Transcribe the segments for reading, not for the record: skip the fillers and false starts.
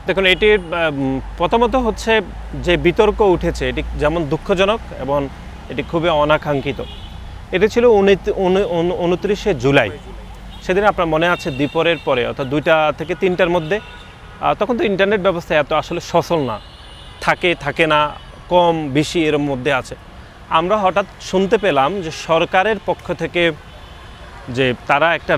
দেখুন এটির প্রথমত হচ্ছে যে বিতর্ক উঠেছে এটি যেমন দুঃখজনক এবং এটি খুবই অনাকাঙ্ক্ষিত। এটি ছিল 29শে জুলাই। সেদিন আপনার মনে আছে দুপুরের পরে অর্থাৎ 2টা থেকে 3টার মধ্যে, তখন তো ইন্টারনেট ব্যবস্থা এত আসলে সচল না, থাকে না, কম বেশি এর মধ্যে আছে। আমরা হঠাৎ শুনতে পেলাম যে সরকারের পক্ষ থেকে যে তারা একটা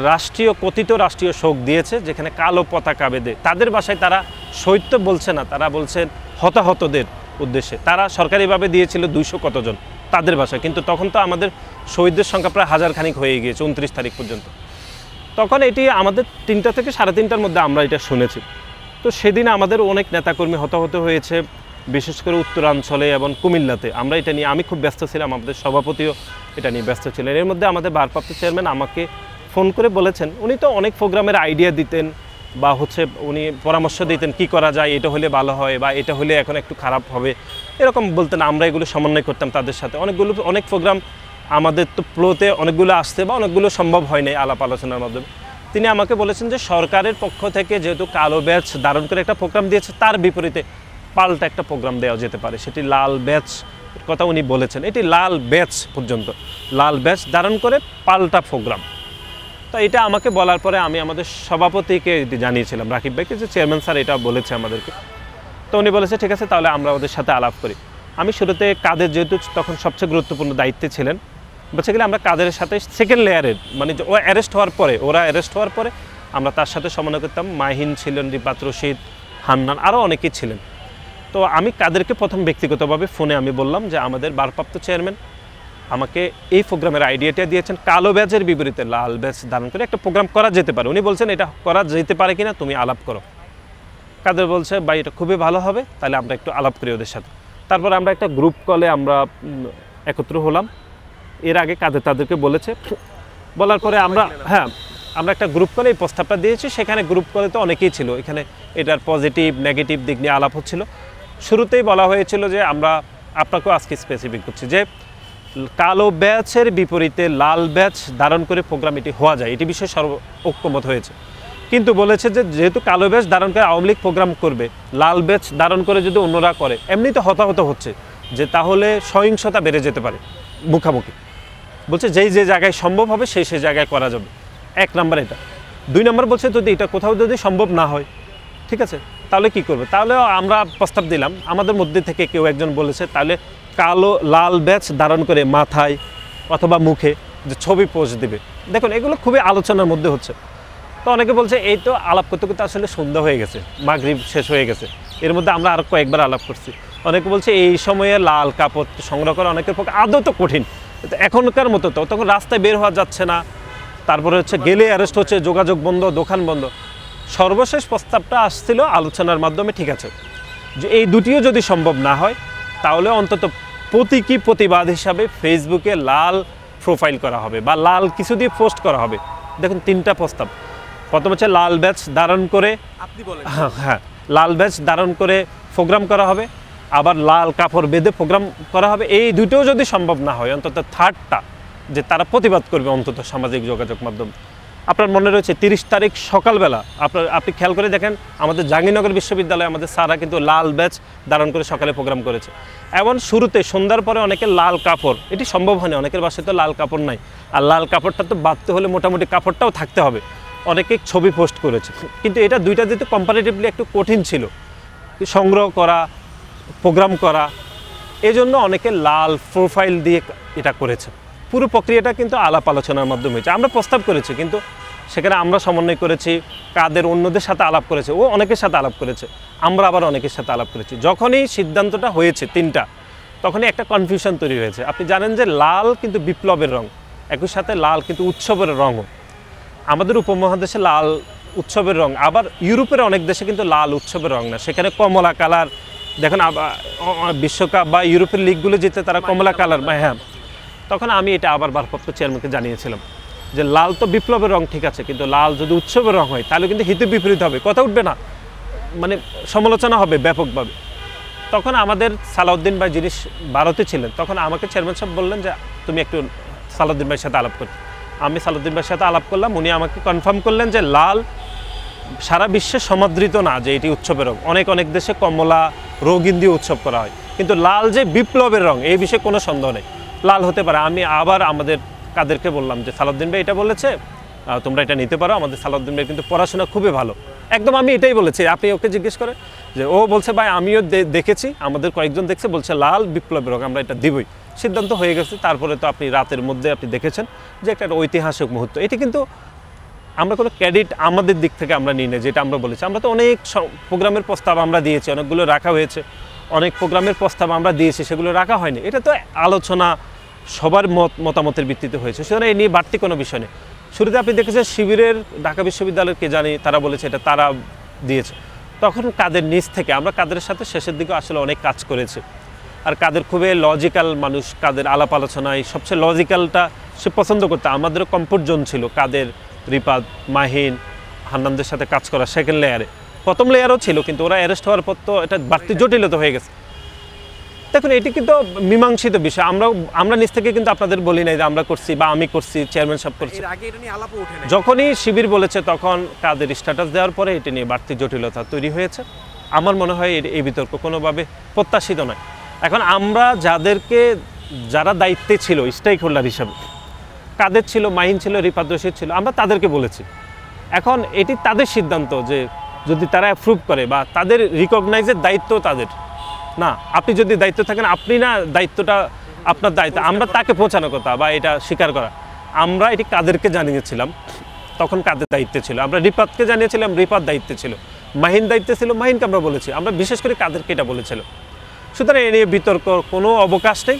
কথিত রাষ্ট্রীয় শোক দিয়েছে, যেখানে কালো পতাকা বেঁধে তাদের ভাষায় তারা শহীদ তো বলছে না, তারা বলছেন হতাহতদের উদ্দেশ্যে। তারা সরকারিভাবে দিয়েছিল 200 কতজন তাদের ভাষায়, কিন্তু তখন তো আমাদের শহীদদের সংখ্যা প্রায় 1000 খানিক হয়ে গিয়েছে 29 তারিখ পর্যন্ত। তখন এটি আমাদের 3টা থেকে 3:30টার মধ্যে আমরা এটা শুনেছি। তো সেদিন আমাদের অনেক নেতাকর্মী হতাহত হয়েছে, বিশেষ করে উত্তরাঞ্চলে এবং কুমিল্লাতে। আমরা এটা নিয়ে আমি খুব ব্যস্ত ছিলাম, আমাদের সভাপতিও এটা নিয়ে ব্যস্ত ছিলেন। এর মধ্যে আমাদের ভারপ্রাপ্ত চেয়ারম্যান আমাকে ফোন করে বলেছেন, উনি তো অনেক প্রোগ্রামের আইডিয়া দিতেন বা উনি পরামর্শ দিতেন কি করা যায়, এটা হলে ভালো হয় বা এটা হলে এখন একটু খারাপ হবে, এরকম বলতেন। আমরা এগুলো সমন্বয় করতাম তাদের সাথে। অনেক প্রোগ্রাম আমাদের তো প্লোতে অনেকগুলো আসতে বা অনেকগুলো সম্ভব হয় নাই আলাপ আলোচনার মাধ্যমে। তিনি আমাকে বলেছেন যে সরকারের পক্ষ থেকে যেহেতু কালো ব্যাচ ধারণ করে একটা প্রোগ্রাম দিয়েছে, তার বিপরীতে পাল্টা একটা প্রোগ্রাম দেওয়া যেতে পারে, সেটি লাল ব্যাচ কথা উনি বলেছেন। এটি লাল ব্যাচ পর্যন্ত, লাল ব্যাচ ধারণ করে পাল্টা প্রোগ্রাম। তো এটা আমাকে বলার পরে আমি আমাদের সভাপতিকে এটি জানিয়েছিলাম, রাকিব ভাইকে, যে চেয়ারম্যান স্যার এটা বলেছে আমাদেরকে। তো উনি বলেছে ঠিক আছে, তাহলে আমরা ওদের সাথে আলাপ করি। আমি শুরুতে কাদের যেহেতু তখন সবচেয়ে গুরুত্বপূর্ণ দায়িত্বে ছিলেন, বলছে গেলে আমরা কাদের সাথে সেকেন্ড লেয়ারের মানে ওরা অ্যারেস্ট হওয়ার পরে আমরা তার সাথে সমন্বয় করতাম। মাহিন ছিলেন, রিপাত রশিদ, হান্নান, আরও অনেকেই ছিলেন। তো আমি কাদেরকে প্রথম ব্যক্তিগতভাবে ফোনে আমি বললাম যে আমাদের ভারপ্রাপ্ত চেয়ারম্যান আমাকে এই প্রোগ্রামের আইডিয়াটা দিয়েছেন, কালো ব্যাচের বিপরীতে লাল ব্যাচ ধারণ করে একটা প্রোগ্রাম করা যেতে পারে। উনি বলছেন এটা করা যেতে পারে কিনা তুমি আলাপ করো। কাদের বলছে ভাই এটা খুবই ভালো হবে, তাহলে আমরা একটু আলাপ করি ওদের সাথে। তারপর আমরা একটা গ্রুপ কলে আমরা একত্র হলাম। এর আগে তাদেরকে বলেছে, বলার পরে আমরা একটা গ্রুপ কলে এই প্রস্তাবটা দিয়েছি। সেখানে গ্রুপ কলে তো অনেকেই ছিল, এখানে এটার পজিটিভ নেগেটিভ দিক নিয়ে আলাপ হচ্ছিল। শুরুতেই বলা হয়েছিল যে আমরা আপনাকেও আজকে স্পেসিফিক করছি যে কালো ব্যাচের বিপরীতে লাল ব্যাচ ধারণ করে প্রোগ্রাম এটি হওয়া যায়, এটি বিষয়ে ঐক্যমত হয়েছে। কিন্তু বলেছে যে যেহেতু কালো ব্যাচ ধারণ করে আওয়ামী লীগ প্রোগ্রাম করবে, লাল ব্যাচ ধারণ করে যদি অন্যরা করে, এমনি তো হতাহত হচ্ছে, যে তাহলে সহিংসতা বেড়ে যেতে পারে মুখামুখি। বলছে যে জায়গায় সম্ভব হবে সেই জায়গায় করা যাবে। 1 নম্বর এটা। 2 নম্বর বলছে যদি এটা কোথাও যদি সম্ভব না হয়, ঠিক আছে, তাহলে কি করবে? তাহলে আমরা প্রস্তাব দিলাম, আমাদের মধ্যে থেকে কেউ একজন বলেছে তাহলে লাল ব্যাচ ধারণ করে মাথায় অথবা মুখে যে ছবি পোস্ট দিবে। দেখুন এগুলো খুবই আলোচনার মধ্যে হচ্ছে। তো অনেকে বলছে এই তো আলাপ করতে করতে আসলে সন্ধ্যা হয়ে গেছে, মাগরিব শেষ হয়ে গেছে, এর মধ্যে আমরা আরও কয়েকবার আলাপ করছি। অনেকে বলছে এই সময়ে লাল কাপড় সংগ্রহ করা অনেকের পক্ষে আদৌ তো কঠিন, এখনকার মতো তো তখন রাস্তায় বের হওয়া যাচ্ছে না, তারপরে হচ্ছে গেলে অ্যারেস্ট হচ্ছে, যোগাযোগ বন্ধ, দোকান বন্ধ। সর্বশেষ প্রস্তাবটা আসছিল আলোচনার মাধ্যমে, ঠিক আছে যে এই দুটিও যদি সম্ভব না হয় তাহলে অন্তত প্রতীকী প্রতিবাদ হিসাবে ফেসবুকে লাল প্রোফাইল করা হবে বা লাল কিছু দিয়ে পোস্ট করা হবে। দেখুন 3টা প্রস্তাব। প্রথম হচ্ছে লাল ব্যাচ ধারণ করে, আপনি বলেন, হ্যাঁ লাল ব্যাচ ধারণ করে প্রোগ্রাম করা হবে, আবার লাল কাপড় বেঁধে প্রোগ্রাম করা হবে। এই দুটোও যদি সম্ভব না হয়, অন্তত 3টা যে তারা প্রতিবাদ করবে অন্তত সামাজিক যোগাযোগ মাধ্যম। আপনার মনে রয়েছে 30 তারিখ সকালবেলা আপনি খেয়াল করে দেখেন, আমাদের জাহাঙ্গীরনগর বিশ্ববিদ্যালয়ে আমাদের স্যাররা কিন্তু লাল ব্যাচ ধারণ করে সকালে প্রোগ্রাম করেছে। এবং শুরুতে সন্ধ্যার পরে অনেকে লাল কাপড়, এটি সম্ভব হয়নি, অনেকের বাসায় তো লাল কাপড় নাই, আর লাল কাপড়টা তো বাঁধতে হলে মোটামুটি কাপড়টাও থাকতে হবে, অনেকে ছবি পোস্ট করেছে। কিন্তু এটা দুইটা যেহেতু কম্পারেটিভলি একটু কঠিন ছিল সংগ্রহ করা, প্রোগ্রাম করা, এজন্য অনেকে লাল প্রোফাইল দিয়ে এটা করেছে। পুরো প্রক্রিয়াটা কিন্তু আলাপ আলোচনার মাধ্যমে হয়েছে। আমরা প্রস্তাব করেছি, কিন্তু সেখানে আমরা সমন্বয় করেছি, কাদের অন্যদের সাথে আলাপ করেছে, ও অনেকের সাথে আলাপ করেছে, আমরা আবার অনেকের সাথে আলাপ করেছি। যখনই সিদ্ধান্তটা হয়েছে 3টা, তখনই একটা কনফিউশন তৈরি হয়েছে। আপনি জানেন যে লাল কিন্তু বিপ্লবের রং, একই সাথে লাল কিন্তু উৎসবের রঙও। আমাদের উপমহাদেশে লাল উৎসবের রং, আবার ইউরোপের অনেক দেশে কিন্তু লাল উৎসবের রং না, সেখানে কমলা কালার। দেখুন বিশ্বকাপ বা ইউরোপের লিগগুলো জিতে তারা কমলা কালার, হ্যাঁ। তখন আমি এটা আবার ভারপ্রাপ্ত চেয়ারম্যানকে জানিয়েছিলাম যে লাল তো বিপ্লবের রং, ঠিক আছে, কিন্তু লাল যদি উৎসবের রং হয় তাহলে কিন্তু হিতে বিপরীত হবে, কথা উঠবে না, মানে সমালোচনা হবে ব্যাপকভাবে। তখন আমাদের সালাউদ্দিন ভাই যিনি ভারতে ছিলেন, তখন আমাকে চেয়ারম্যান সাহেব বললেন যে তুমি একটু সালাউদ্দিন ভাইয়ের সাথে আলাপ করো। আমি সালাউদ্দিন ভাইয়ের সাথে আলাপ করলাম, উনি আমাকে কনফার্ম করলেন যে লাল সারা বিশ্বে সমাদৃত না যে এটি উৎসবের রং। অনেক অনেক দেশে কমলা রঙিন দিয়ে উৎসব করা হয়, কিন্তু লাল যে বিপ্লবের রং এই বিষয়ে কোনো সন্দেহ নেই, লাল হতে পারে। আমি আবার আমাদের কাদেরকে বললাম যে সালাউদ্দিন ভাই এটা বলেছে, তোমরা এটা নিতে পারো, আমাদের সালাউদ্দিন ভাই কিন্তু পড়াশোনা খুবই ভালো, একদম আমি এটাই বলেছি। আপনি ওকে জিজ্ঞেস করেন যে ও বলছে ভাই আমিও দেখেছি, আমাদের কয়েকজন দেখছে, বলছে লাল বিপ্লবের রং, আমরা এটা দিবই। সিদ্ধান্ত হয়ে গেছে। তারপরে তো আপনি রাতের মধ্যে আপনি দেখেছেন যে একটা ঐতিহাসিক মুহূর্ত। এটি কিন্তু আমরা কোনো ক্রেডিট আমাদের দিক থেকে আমরা নিই না, যেটা আমরা বলেছি। আমরা তো অনেক প্রোগ্রামের প্রস্তাব আমরা দিয়েছি, অনেকগুলো রাখা হয়েছে, অনেক প্রোগ্রামের প্রস্তাব আমরা দিয়েছি, সেগুলো রাখা হয়নি। এটা তো আলোচনা সবার মতামতের ভিত্তিতে হয়েছে, সুতরাং এই নিয়ে বাড়তি কোনো বিষয় নেই। শুরুতে আপনি দেখেছেন শিবিরের ঢাকা বিশ্ববিদ্যালয়ের কে জানি তারা বলেছে এটা তারা দিয়েছে, তখন কাদের নিজ থেকে আমরা কাদের সাথে শেষের দিকে আসলে অনেক কাজ করেছি। আর কাদের খুবই লজিক্যাল মানুষ, কাদের আলাপ আলোচনায় সবচেয়ে লজিক্যালটা সে পছন্দ করতে। আমাদেরও কমফোর্ট জোন ছিল কাদের, রিপাদ, মাহিন, হান্নানদের সাথে কাজ করা সেকেন্ড লেয়ারে। প্রথম লেয়ারও ছিল, কিন্তু ওরা অ্যারেস্ট হওয়ার পর তো এটা বাড়তি জটিলতা হয়ে গেছে। দেখুন এটি কিন্তু মীমাংসিত বিষয়, আমরা নিজ থেকে কিন্তু আপনাদের বলি নাই যে আমরা করছি বা আমি করছি, চেয়ারম্যান সাহেব করছি। যখনই শিবির বলেছে তখন কাদের স্ট্যাটাস দেওয়ার পরে এটি নিয়ে বাড়তি জটিলতা তৈরি হয়েছে। আমার মনে হয় এই বিতর্ক কোনোভাবে প্রত্যাশিত নয়। এখন আমরা যারা দায়িত্বে ছিল স্টেক হোল্ডার হিসাবে, কাদের ছিল, মাহিন ছিল, রিফাত রশিদ ছিল, আমরা তাদেরকে বলেছি। এখন এটি তাদের সিদ্ধান্ত যে যদি তারা অ্যাপ্রুভ করে বা তাদের রিকগনাইজের দায়িত্ব তাদের না। আপনি যদি দায়িত্ব থাকেন, আপনি না দায়িত্বটা আপনার দায়িত্ব, আমরা তাকে পৌঁছানোর কথা বা এটা স্বীকার করা। আমরা এটি কাদেরকে জানিয়েছিলাম, তখন কাদের দায়িত্বে ছিল, আমরা রিফাতকে জানিয়েছিলাম, রিফাত দায়িত্বে ছিল, মাহিন দায়িত্বে ছিল, মাহিনকে আমরা বলেছি। আমরা বিশেষ করে কাদেরকে এটা বলেছিল। সুতরাং এ নিয়ে বিতর্ক কোনো অবকাশ নেই।